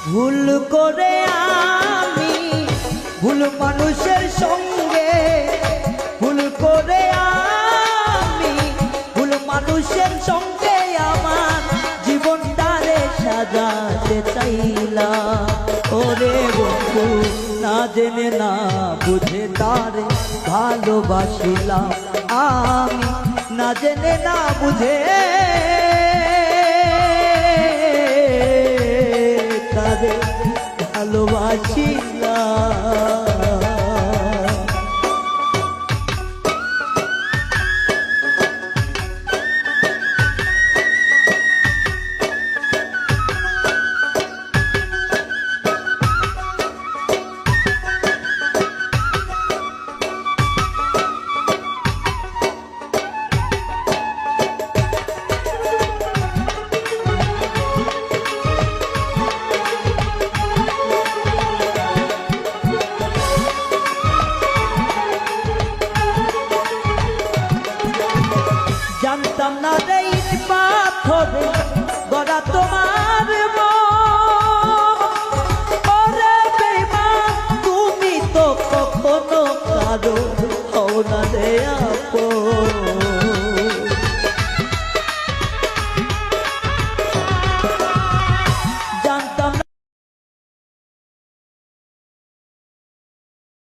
ভুল করে আমি ভুল মানুষের সঙ্গে, ভুল করে আমি ভুল মানুষের সঙ্গে আমার জীবনটারে সাজাতে চাইলাম। ওরে বন্ধু না জেনে না বুঝে তারে ভালোবাসিলাম আমি, না জেনে না বুঝে তারে ভালোবাসিলাম। জানতাম না রে ইট পাথরে গড়া তোমার